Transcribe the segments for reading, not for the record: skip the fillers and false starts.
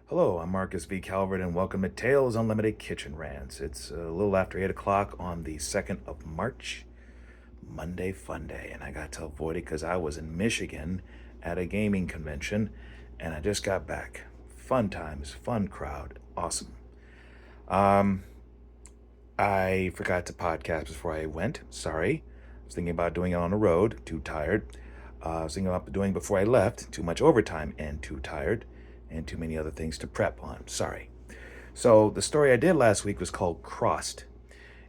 Hello, I'm Marcus V. Calvert, and welcome to Tales Unlimited Kitchen Rants. It's a little after 8 o'clock on the 2nd of March, Monday Fun Day, and I got to avoid it because I was in Michigan at a gaming convention, and I just got back. Fun times, fun crowd, awesome. Um, I forgot to podcast before I went. Sorry. I was thinking about doing it on the road, too tired. I was thinking about doing before I left, too much overtime and too tired, and too many other things to prep on. Sorry. So the story I did last week was called Crossed.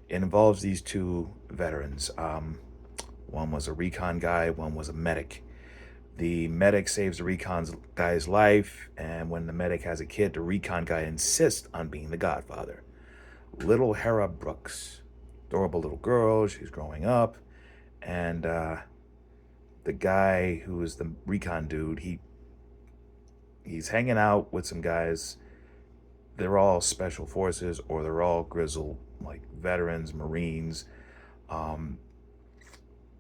It involves these two veterans. One was a recon guy, one was a medic. The medic saves the recon guy's life, and when the medic has a kid, the recon guy insists on being the godfather. Little Hera Brooks, adorable little girl. She's growing up, and the guy who is the recon dude, he's hanging out with some guys. They're all special forces, or they're all grizzled, like veterans, Marines. Um,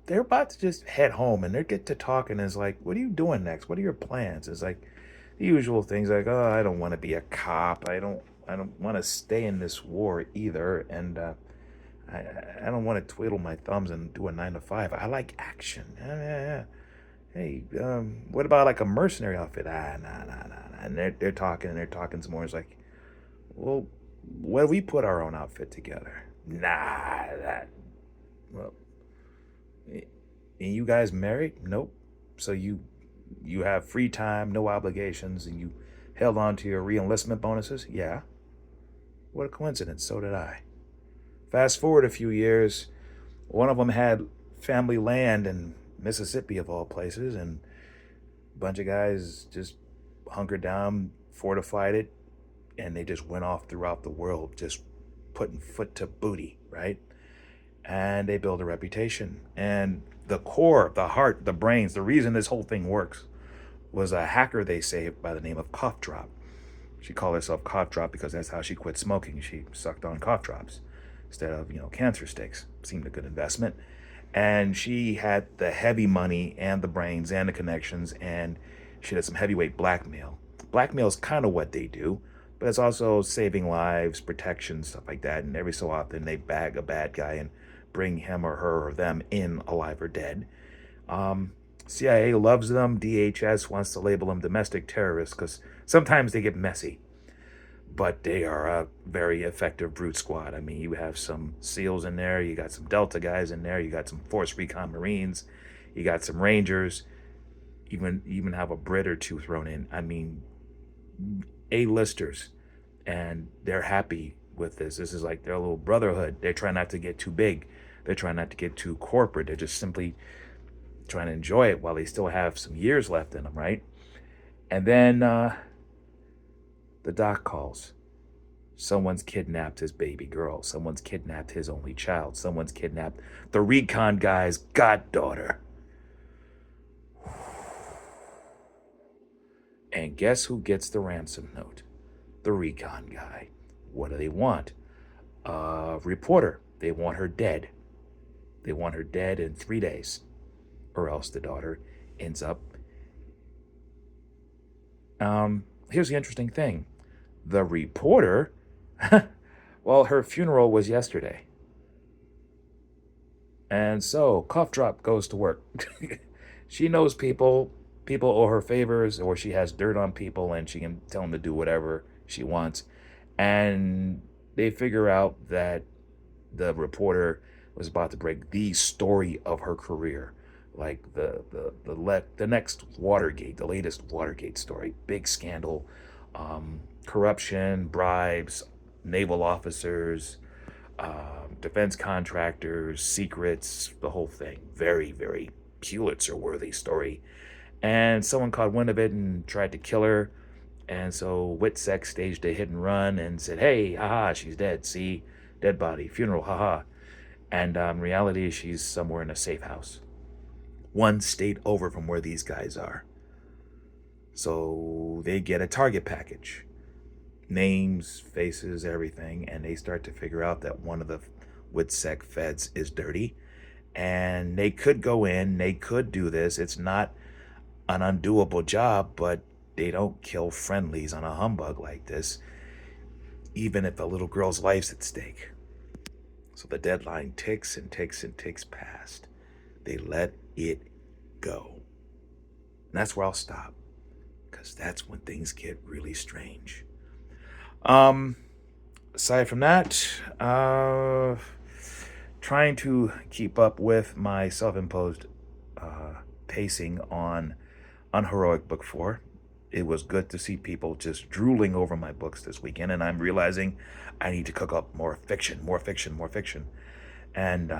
they're about to just head home, and they get to talking. And it's like, what are you doing next? What are your plans? It's like the usual things, like, oh, I don't want to be a cop. I don't want to stay in this war either, and I don't want to twiddle my thumbs and do a 9 to 5. I like action. Yeah, yeah, yeah. Hey, what about like a mercenary outfit? Nah. And they're talking and they're talking some more. It's like, well, what if we put our own outfit together? Nah, that. Well, and you guys married? Nope. So you have free time, no obligations, and you held on to your re-enlistment bonuses? Yeah. What a coincidence. So did I. Fast forward a few years, one of them had family land in Mississippi of all places, and a bunch of guys just hunkered down, fortified it, and they just went off throughout the world, just putting foot to booty, right? And they build a reputation. And the core, the heart, the brains, the reason this whole thing works was a hacker they saved by the name of Cough Drop. She called herself Cough Drop because that's how she quit smoking. She sucked on cough drops instead of, cancer sticks. Seemed a good investment. And she had the heavy money and the brains and the connections, and she did some heavyweight blackmail. Blackmail is kind of what they do, but it's also saving lives, protection, stuff like that. And every so often they bag a bad guy and bring him or her or them in alive or dead. CIA loves them. DHS wants to label them domestic terrorists because sometimes they get messy, but they are a very effective brute squad. I mean, you have some SEALs in there, you got some Delta guys in there, you got some Force Recon Marines, you got some Rangers, even have a Brit or two thrown in. I mean, A-listers, and they're happy with this. This is like their little brotherhood. They're trying not to get too big. They're trying not to get too corporate. They're just simply trying to enjoy it while they still have some years left in them, right? And then the doc calls. Someone's kidnapped his baby girl. Someone's kidnapped his only child. Someone's kidnapped the recon guy's goddaughter. And guess who gets the ransom note? The recon guy. What do they want? A reporter. They want her dead. They want her dead in 3 days, or else the daughter ends up. Here's the interesting thing. The reporter, well, her funeral was yesterday. And so Cough Drop goes to work. She knows people owe her favors, or she has dirt on people, and she can tell them to do whatever she wants. And they figure out that the reporter was about to break the story of her career, like the next Watergate, the latest Watergate story, big scandal, corruption, bribes, naval officers, defense contractors, secrets, the whole thing. Very, very Pulitzer-worthy story. And someone caught wind of it and tried to kill her. And so Witsec staged a hit and run and said, "Hey, haha, she's dead. See, dead body, funeral, haha." And in reality, she's somewhere in a safe house, one state over from where these guys are. So they get a target package, names, faces, everything, and they start to figure out that one of the Witsec feds is dirty, and they could go in, they could do this. It's not an undoable job, but They don't kill friendlies on a humbug like this, even if a little girl's life's at stake. So the deadline ticks and ticks and ticks past. They let it go. And that's where I'll stop, because that's when things get really strange. Aside from that, trying to keep up with my self-imposed pacing on Unheroic Book 4. It was good to see people just drooling over my books this weekend, and I'm realizing I need to cook up more fiction, more fiction, more fiction. And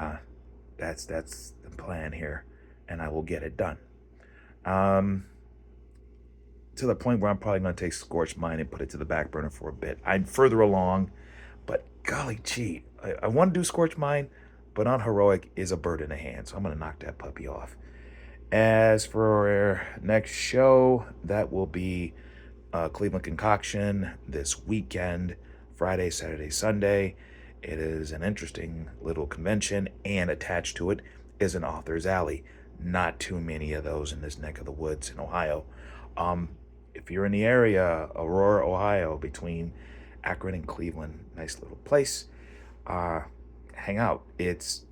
that's the plan here, and I will get it done. To the point where I'm probably going to take Scorched Mind and put it to the back burner for a bit. I'm further along, but golly gee, I want to do Scorched Mind, but Unheroic is a bird in the hand, so I'm going to knock that puppy off. As for next show, that will be Cleveland Concoction this weekend, Friday, Saturday, Sunday. It is an interesting little convention, and attached to it is an author's alley. Not too many of those in this neck of the woods in Ohio. If you're in the area, Aurora, Ohio, between Akron and Cleveland, nice little place. Hang out. It's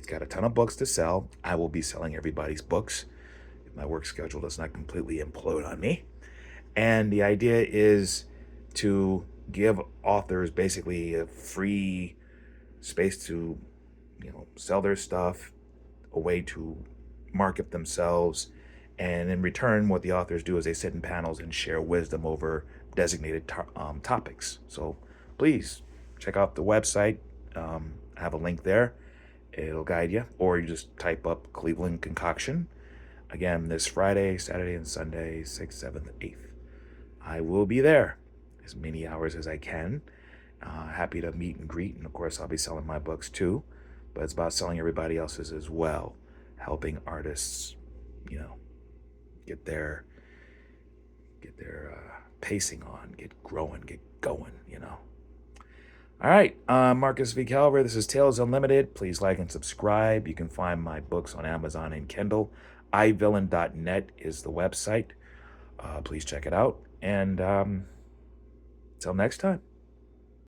got a ton of books to sell. I will be selling everybody's books if my work schedule does not completely implode on me. And the idea is to give authors basically a free space to, sell their stuff, a way to market themselves. And in return, what the authors do is they sit in panels and share wisdom over designated topics. So please check out the website. I have a link there. It'll guide you. Or you just type up Cleveland Concoction. Again, this Friday, Saturday, and Sunday, 6th, 7th, 8th. I will be there as many hours as I can. Happy to meet and greet. And of course, I'll be selling my books too. But it's about selling everybody else's as well. Helping artists, get their pacing on, get growing, get going, All right, Marcus V. Calver, this is Tales Unlimited. Please like and subscribe. You can find my books on Amazon and Kindle. iVillain.net is the website. Please check it out. And until next time.